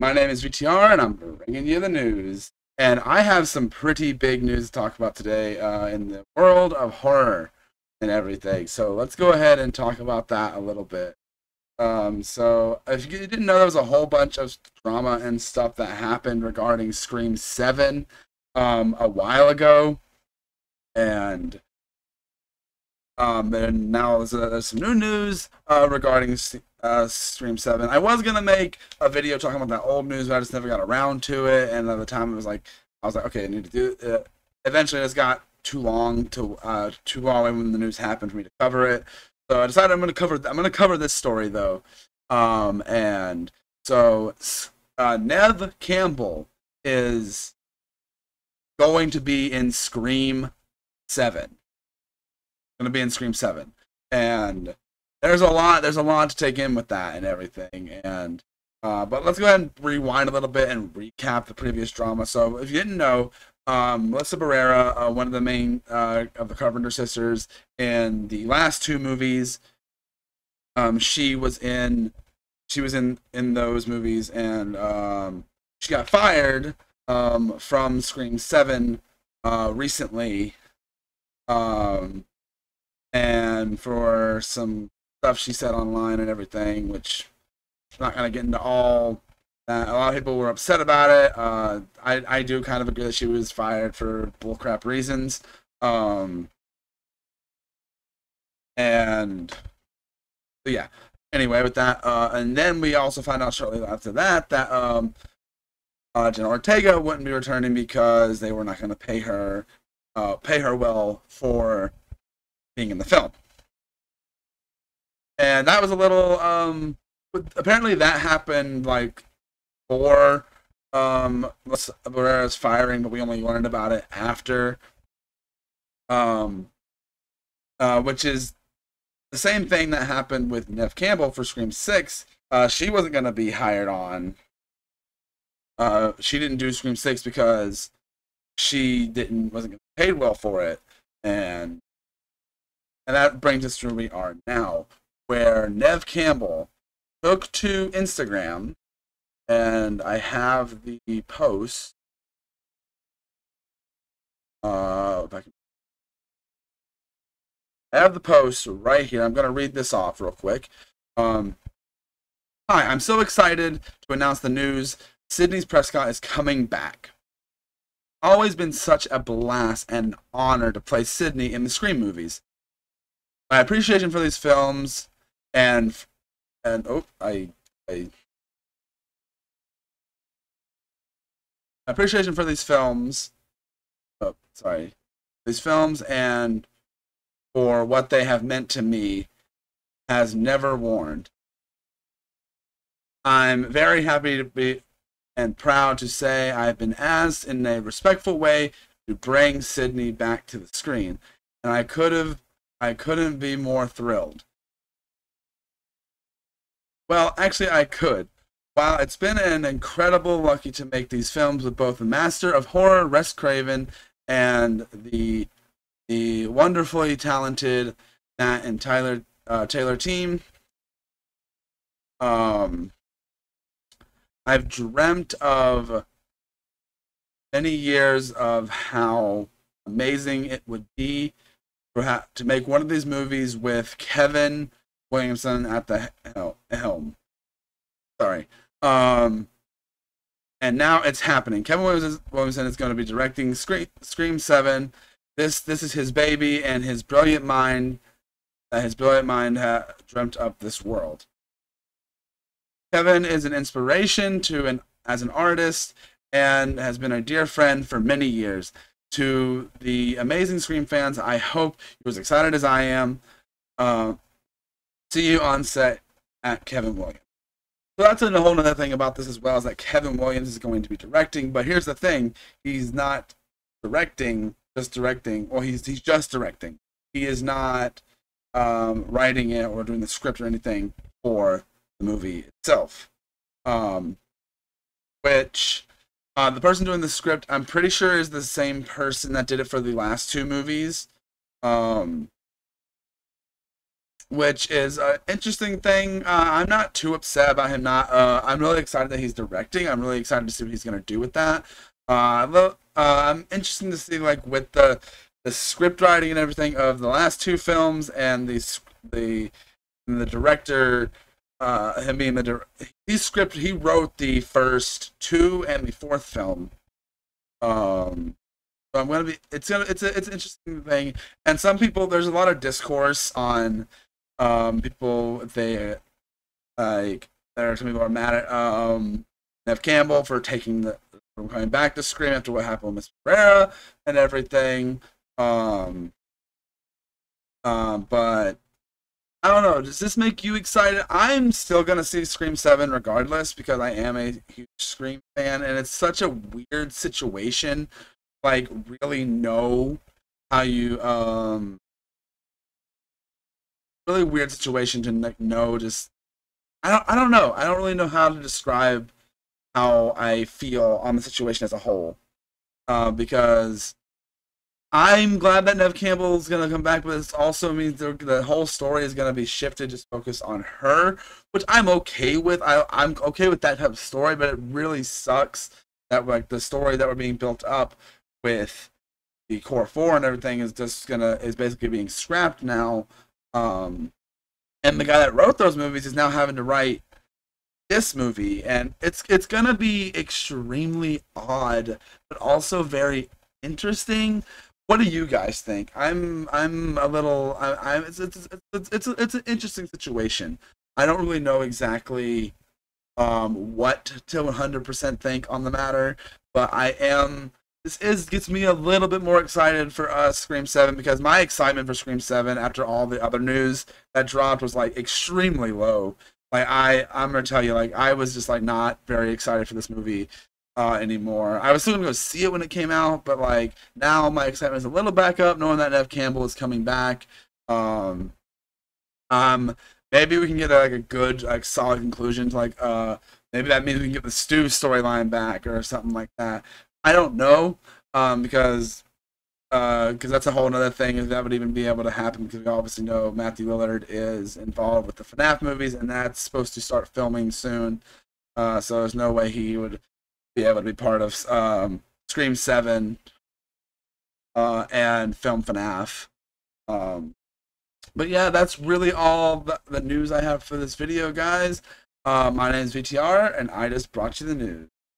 My name is VTR, and I'm bringing you the news. And I have some pretty big news to talk about today in the world of horror and everything. So let's go ahead and talk about that a little bit. So if you didn't know, there was a whole bunch of drama and stuff that happened regarding Scream 7 a while ago. And and now there's some new news regarding Scream 7. I was gonna make a video talking about that old news, but I just never got around to it. And at the time, I was like, okay, I need to do it. Eventually, it just got too long when the news happened for me to cover it. So I decided I'm gonna cover this story though. And so Neve Campbell is going to be in Scream 7. Going to be in Scream 7, and there's a lot to take in with that and everything. And but let's go ahead and rewind a little bit and recap the previous drama. So if you didn't know, Melissa Barrera, one of the main of the Carpenter sisters in the last two movies, she was in those movies, and she got fired from Scream 7 recently. And for some stuff she said online and everything, which I'm not going to get into all that. A lot of people were upset about it. I do kind of agree that she was fired for bullcrap reasons. And so yeah, anyway, with that, and then we also found out shortly after that Jenna Ortega wouldn't be returning because they were not going to pay her well for being in the film. And that was a little apparently that happened like before Barrera's firing, but we only learned about it after, which is the same thing that happened with Neve Campbell for Scream 6. She wasn't going to be hired on. She didn't do Scream 6 because she wasn't paid well for it. And that brings us to where we are now, where Neve Campbell took to Instagram, and I have the post. I have the post right here. I'm going to read this off real quick. Hi, I'm so excited to announce the news. Sidney Prescott is coming back. Always been such a blast and an honor to play Sidney in the Scream movies. My appreciation for these films and appreciation for these films. These films and for what they have meant to me has never worn. I'm very happy to be and proud to say I've been asked in a respectful way to bring Sidney back to the screen, and I couldn't be more thrilled. Well, actually, I could. While it's been an incredible lucky to make these films with both the master of horror, Wes Craven, and the wonderfully talented Matt and Taylor team, I've dreamt of many years of how amazing it would be to make one of these movies with Kevin Williamson at the helm. Sorry. And now it's happening. Kevin Williamson is going to be directing Scream 7. This is his baby, and his brilliant mind dreamt up this world. Kevin is an inspiration as an artist and has been a dear friend for many years. To the amazing Scream fans, I hope you're as excited as I am. See you on set at Kevin Williams. So that's a whole other thing about this as well, is that Kevin Williams is going to be directing. But here's the thing: he's not just directing. Well, he's just directing. He is not writing it or doing the script or anything for the movie itself. Which the person doing the script, I'm pretty sure, is the same person that did it for the last two movies. which is an interesting thing. I'm not too upset about him not. I'm really excited that he's directing. I'm really excited to see what he's going to do with that. I'm interested to see like with the script writing and everything of the last two films and the director. Him being he wrote the first two and the fourth film. So I'm gonna be. It's an interesting thing, and some people there's a lot of discourse on people they like there are some people are mad at Neve Campbell for taking from coming back to Scream after what happened with Miss Pereira and everything. Um, but I don't know. Does this make you excited? I'm still gonna see Scream 7 regardless because I am a huge Scream fan, and it's such a weird situation. Like, really know how you really weird situation to like know just I don't know. I don't really know how to describe how I feel on the situation as a whole. Because I'm glad that Neve Campbell is gonna come back, but it also means the whole story is gonna be shifted, just focus on her, which I'm okay with. I'm okay with that type of story, but it really sucks that like the story that we're being built up with the core four and everything is basically being scrapped now. And the guy that wrote those movies is now having to write this movie, and it's gonna be extremely odd, but also very interesting. What do you guys think? I'm a little it's an interesting situation. I don't really know exactly what to 100% think on the matter, but I am. Gets me a little bit more excited for Scream 7 because my excitement for Scream 7 after all the other news that dropped was like extremely low. Like I'm gonna tell you, like I was just like not very excited for this movie anymore. I was still gonna go see it when it came out, but like now my excitement is a little back up, knowing that Neve Campbell is coming back. Um, Maybe we can get like a good, like solid conclusion to like maybe that means we can get the Stu storyline back or something like that. I don't know, because that's a whole other thing if that would even be able to happen because we obviously know Matthew Lillard is involved with the FNAF movies and that's supposed to start filming soon. So there's no way he would be able to be part of Scream 7 and film FNAF. But yeah, that's really all the news I have for this video, guys. My name is VTR, and I just brought you the news.